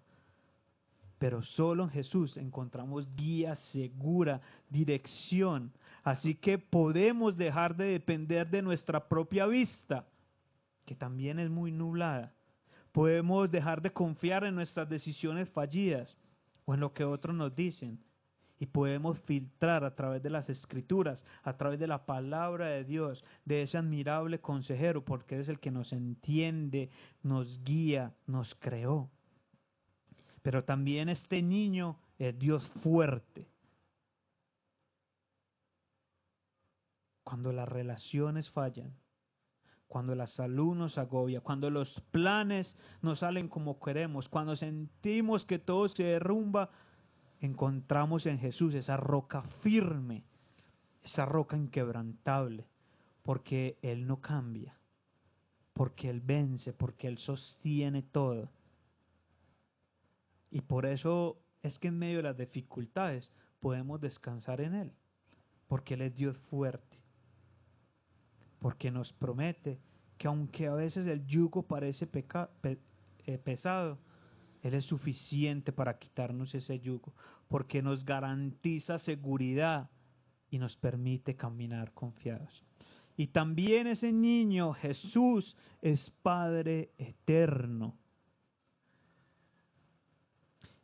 Pero solo en Jesús encontramos guía segura, dirección. Así que podemos dejar de depender de nuestra propia vista, que también es muy nublada. Podemos dejar de confiar en nuestras decisiones fallidas o en lo que otros nos dicen. Y podemos filtrar a través de las Escrituras, a través de la palabra de Dios, de ese admirable consejero, porque es el que nos entiende, nos guía, nos creó. Pero también este niño es Dios fuerte. Cuando las relaciones fallan, cuando la salud nos agobia, cuando los planes no salen como queremos, cuando sentimos que todo se derrumba, encontramos en Jesús esa roca firme, esa roca inquebrantable, porque Él no cambia, porque Él vence, porque Él sostiene todo. Y por eso es que en medio de las dificultades podemos descansar en Él, porque Él es Dios fuerte, porque nos promete que aunque a veces el yugo parece pesado, Él es suficiente para quitarnos ese yugo, porque nos garantiza seguridad y nos permite caminar confiados. Y también ese niño, Jesús, es Padre eterno.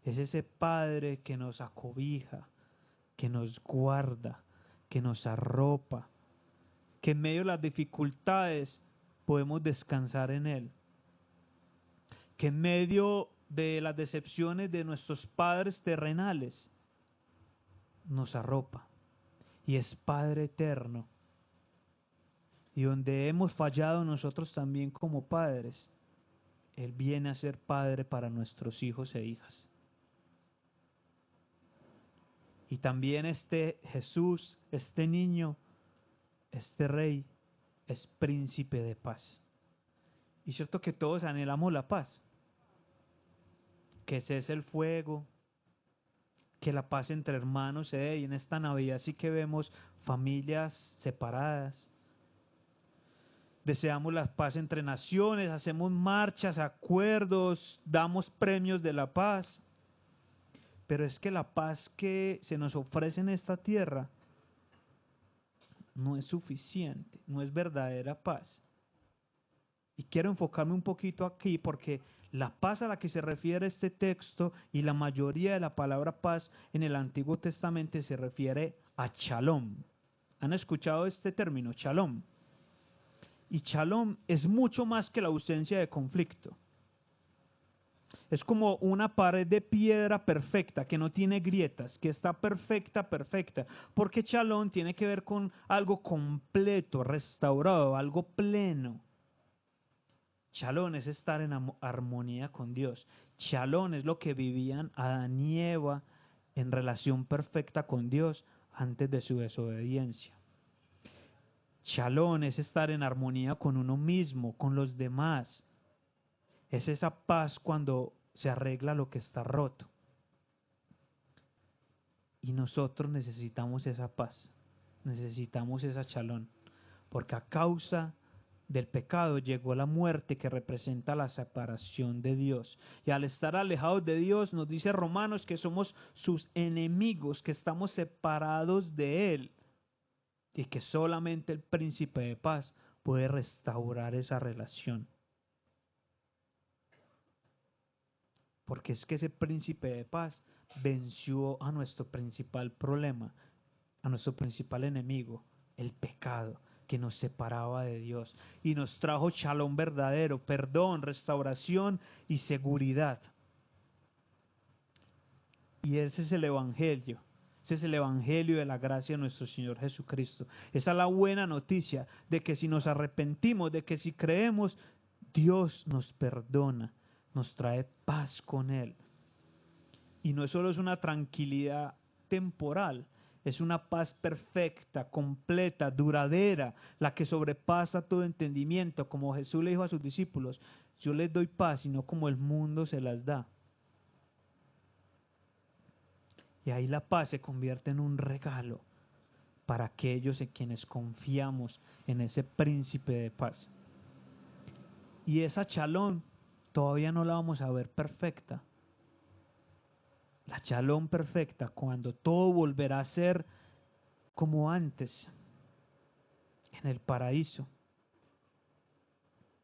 Es ese Padre que nos acobija, que nos guarda, que nos arropa, que en medio de las dificultades podemos descansar en Él, que en medio de las decepciones de nuestros padres terrenales nos arropa, y es Padre eterno. Y donde hemos fallado nosotros también como padres, Él viene a ser Padre para nuestros hijos e hijas. Y también este Jesús, este niño, este rey, es príncipe de paz. Y cierto que todos anhelamos la paz, que cese el fuego, que la paz entre hermanos se dé. Y en esta Navidad sí que vemos familias separadas. Deseamos la paz entre naciones, hacemos marchas, acuerdos, damos premios de la paz. Pero es que la paz que se nos ofrece en esta tierra no es suficiente, no es verdadera paz. Y quiero enfocarme un poquito aquí porque la paz a la que se refiere este texto y la mayoría de la palabra paz en el Antiguo Testamento se refiere a shalom. ¿Han escuchado este término, shalom? Y shalom es mucho más que la ausencia de conflicto. Es como una pared de piedra perfecta, que no tiene grietas, que está perfecta, perfecta. Porque shalom tiene que ver con algo completo, restaurado, algo pleno. Shalom es estar en armonía con Dios. Shalom es lo que vivían Adán y Eva en relación perfecta con Dios antes de su desobediencia. Shalom es estar en armonía con uno mismo, con los demás, Es esa paz cuando se arregla lo que está roto. Y nosotros necesitamos esa paz, necesitamos esa shalom, porque a causa del pecado llegó la muerte que representa la separación de Dios. Y al estar alejados de Dios, nos dice Romanos que somos sus enemigos, que estamos separados de Él y que solamente el príncipe de paz puede restaurar esa relación. Porque es que ese príncipe de paz venció a nuestro principal problema, a nuestro principal enemigo, el pecado que nos separaba de Dios y nos trajo shalom verdadero, perdón, restauración y seguridad. Y ese es el evangelio. Ese es el evangelio de la gracia de nuestro Señor Jesucristo. Esa es la buena noticia de que si nos arrepentimos, de que si creemos, Dios nos perdona, nos trae paz con Él. Y no solo es una tranquilidad temporal, es una paz perfecta, completa, duradera, la que sobrepasa todo entendimiento, como Jesús le dijo a sus discípulos: yo les doy paz y no como el mundo se las da. Y ahí la paz se convierte en un regalo para aquellos en quienes confiamos en ese príncipe de paz. Y esa shalom todavía no la vamos a ver perfecta. La shalom perfecta, cuando todo volverá a ser como antes, en el paraíso,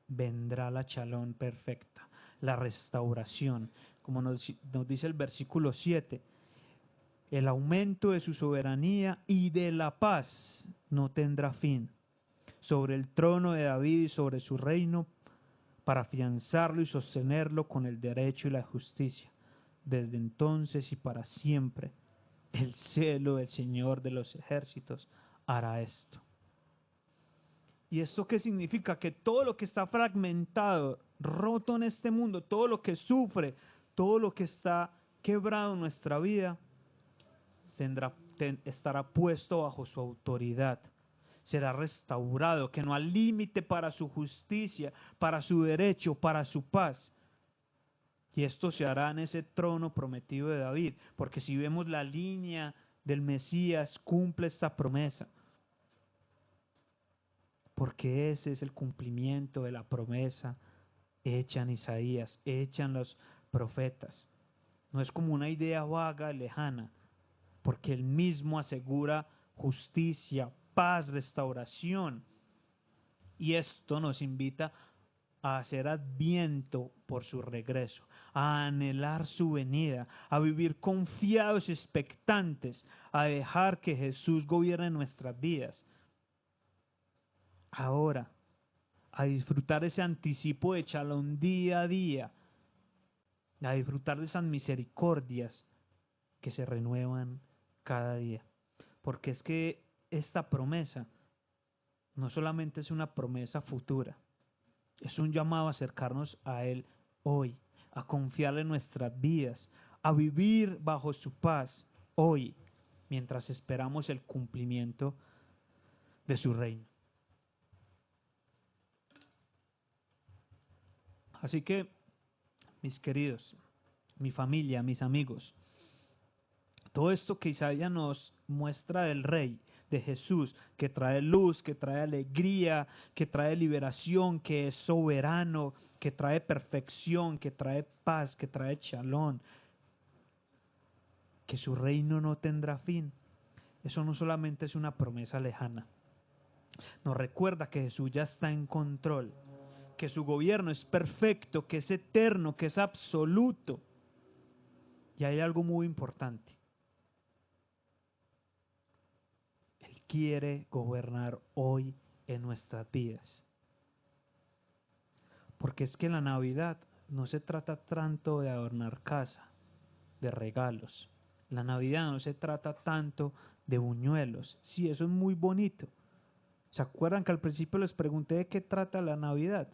vendrá la shalom perfecta, la restauración, como nos dice el versículo 7, el aumento de su soberanía y de la paz no tendrá fin, sobre el trono de David y sobre su reino, para afianzarlo y sostenerlo con el derecho y la justicia, desde entonces y para siempre. El celo del Señor de los ejércitos hará esto. ¿Y esto qué significa? Que todo lo que está fragmentado, roto en este mundo, todo lo que sufre, todo lo que está quebrado en nuestra vida, estará puesto bajo su autoridad. Será restaurado, que no hay límite para su justicia, para su derecho, para su paz. Y esto se hará en ese trono prometido de David, porque si vemos la línea del Mesías, cumple esta promesa. Porque ese es el cumplimiento de la promesa hecha en Isaías, hecha en los profetas. No es como una idea vaga, lejana, porque él mismo asegura justicia, paz, restauración. Y esto nos invita a hacer adviento por su regreso, a anhelar su venida, a vivir confiados y expectantes, a dejar que Jesús gobierne nuestras vidas. Ahora, a disfrutar ese anticipo de shalom día a día, a disfrutar de esas misericordias que se renuevan cada día. Porque es que esta promesa no solamente es una promesa futura, es un llamado a acercarnos a Él hoy, a confiarle en nuestras vidas, a vivir bajo su paz hoy, mientras esperamos el cumplimiento de su reino. Así que, mis queridos, mi familia, mis amigos, todo esto que Isaías nos muestra del Rey, de Jesús, que trae luz, que trae alegría, que trae liberación, que es soberano, que trae perfección, que trae paz, que trae shalom, que su reino no tendrá fin. Eso no solamente es una promesa lejana. Nos recuerda que Jesús ya está en control, que su gobierno es perfecto, que es eterno, que es absoluto. Y hay algo muy importante. Él quiere gobernar hoy en nuestras vidas. Porque es que la Navidad no se trata tanto de adornar casa, de regalos. La Navidad no se trata tanto de buñuelos. Sí, eso es muy bonito. ¿Se acuerdan que al principio les pregunté de qué trata la Navidad?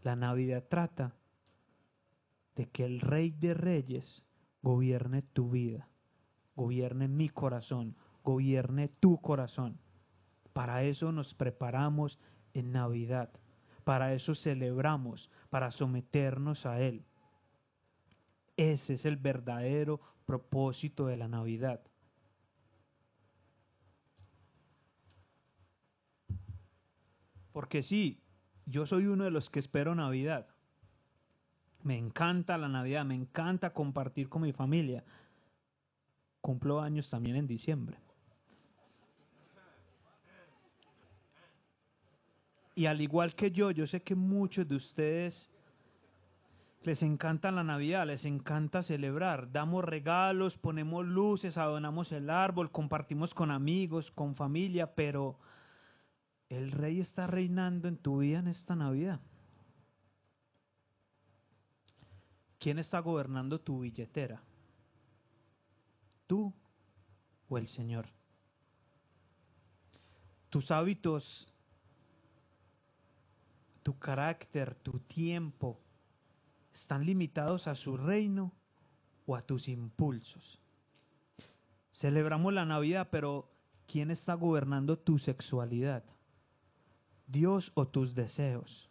La Navidad trata de que el Rey de Reyes gobierne tu vida, gobierne mi corazón, gobierne tu corazón. Para eso nos preparamos en Navidad, para eso celebramos, para someternos a Él. Ese es el verdadero propósito de la Navidad. Porque sí, yo soy uno de los que espero Navidad. Me encanta la Navidad, me encanta compartir con mi familia. Cumplo años también en diciembre. Y al igual que yo sé que muchos de ustedes les encanta la Navidad, les encanta celebrar. Damos regalos, ponemos luces, adornamos el árbol, compartimos con amigos, con familia, pero el Rey está reinando en tu vida en esta Navidad. ¿Quién está gobernando tu billetera? ¿Tú o el Señor? Tus hábitos, tu carácter, tu tiempo, ¿están limitados a su reino o a tus impulsos? Celebramos la Navidad, pero ¿quién está gobernando tu sexualidad? ¿Dios o tus deseos?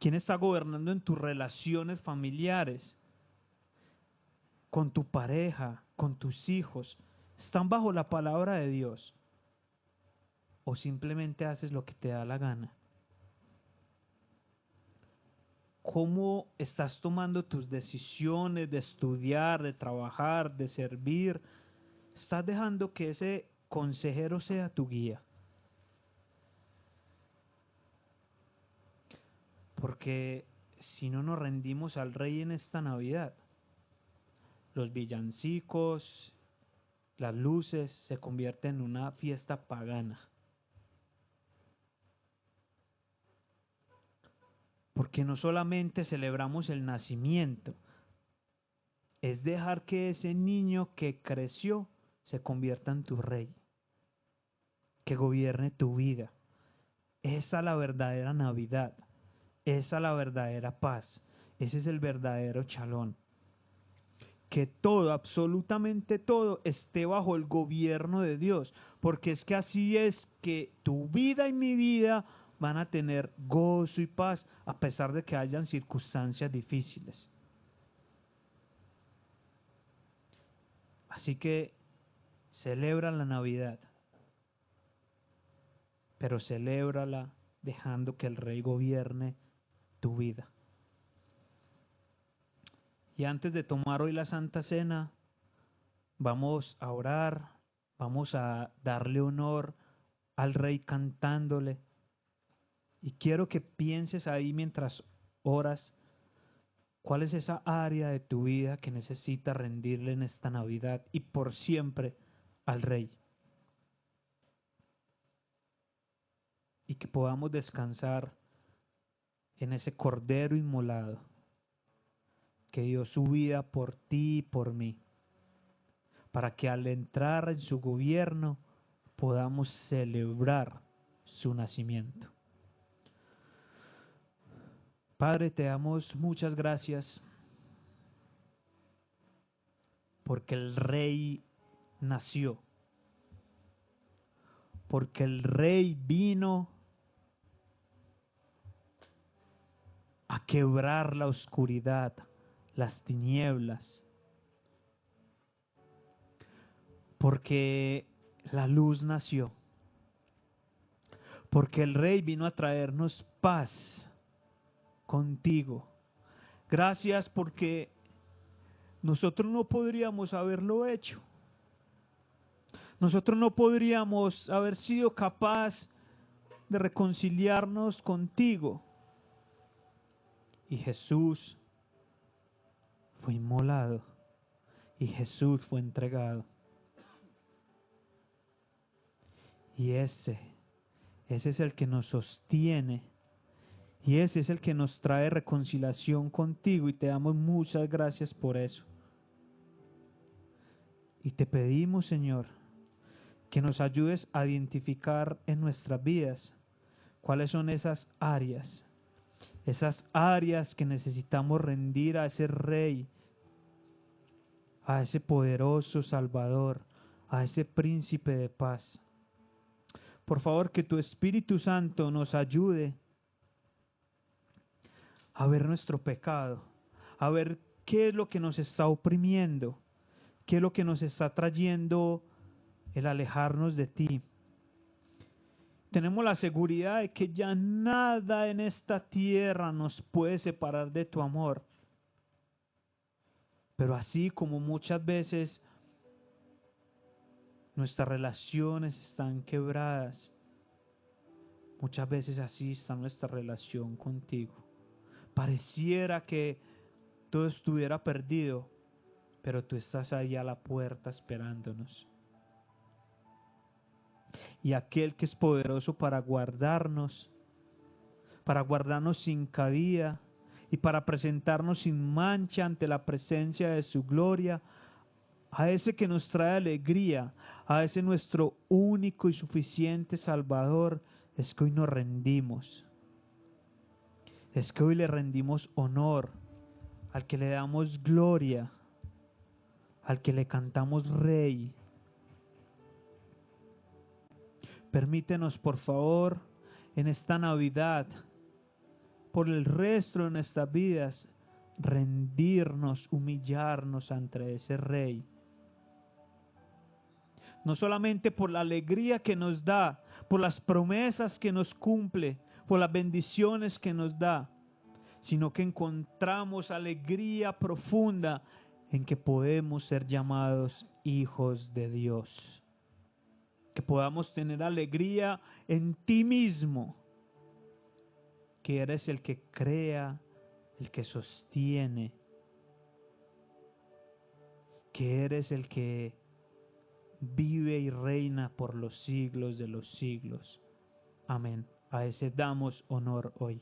¿Quién está gobernando en tus relaciones familiares? ¿Con tu pareja? ¿Con tus hijos? ¿Están bajo la palabra de Dios? ¿O simplemente haces lo que te da la gana? ¿Cómo estás tomando tus decisiones de estudiar, de trabajar, de servir? ¿Estás dejando que ese consejero sea tu guía? Porque si no nos rendimos al Rey en esta Navidad, los villancicos, las luces se convierten en una fiesta pagana. Porque no solamente celebramos el nacimiento, es dejar que ese niño que creció se convierta en tu Rey, que gobierne tu vida. Esa es la verdadera Navidad, esa es la verdadera paz, ese es el verdadero chalón. Que todo, absolutamente todo, esté bajo el gobierno de Dios, porque es que así es que tu vida y mi vida van a tener gozo y paz a pesar de que hayan circunstancias difíciles. Así que celebra la Navidad, pero celébrala dejando que el Rey gobierne tu vida. Y antes de tomar hoy la Santa Cena, vamos a orar, vamos a darle honor al Rey cantándole. Y quiero que pienses ahí mientras oras, ¿cuál es esa área de tu vida que necesita rendirle en esta Navidad y por siempre al Rey? Y que podamos descansar en ese Cordero inmolado, que dio su vida por ti y por mí, para que al entrar en su gobierno podamos celebrar su nacimiento. Padre, te damos muchas gracias porque el Rey nació, porque el Rey vino a quebrar la oscuridad, las tinieblas, porque la luz nació, porque el Rey vino a traernos paz contigo. Gracias porque nosotros no podríamos haberlo hecho. Nosotros no podríamos haber sido capaz de reconciliarnos contigo. Y Jesús fue inmolado y Jesús fue entregado. Y ese es el que nos sostiene y ese es el que nos trae reconciliación contigo y te damos muchas gracias por eso. Y te pedimos, Señor, que nos ayudes a identificar en nuestras vidas cuáles son esas áreas que necesitamos rendir a ese Rey, a ese poderoso Salvador, a ese Príncipe de paz. Por favor, que tu Espíritu Santo nos ayude a ver nuestro pecado, a ver qué es lo que nos está oprimiendo, qué es lo que nos está trayendo el alejarnos de ti. Tenemos la seguridad de que ya nada en esta tierra nos puede separar de tu amor. Pero así como muchas veces nuestras relaciones están quebradas, muchas veces así está nuestra relación contigo. Pareciera que todo estuviera perdido, pero tú estás ahí a la puerta esperándonos. Y aquel que es poderoso para guardarnos sin caída y para presentarnos sin mancha ante la presencia de su gloria, a ese que nos trae alegría, a ese nuestro único y suficiente Salvador, es que hoy nos rendimos. Es que hoy le rendimos honor, al que le damos gloria, al que le cantamos Rey. Permítenos, por favor, en esta Navidad, por el resto de nuestras vidas, rendirnos, humillarnos ante ese Rey. No solamente por la alegría que nos da, por las promesas que nos cumple, por las bendiciones que nos da, sino que encontramos alegría profunda en que podemos ser llamados hijos de Dios. Que podamos tener alegría en ti mismo, que eres el que crea, el que sostiene, que eres el que vive y reina por los siglos de los siglos. Amén. A ese damos honor hoy.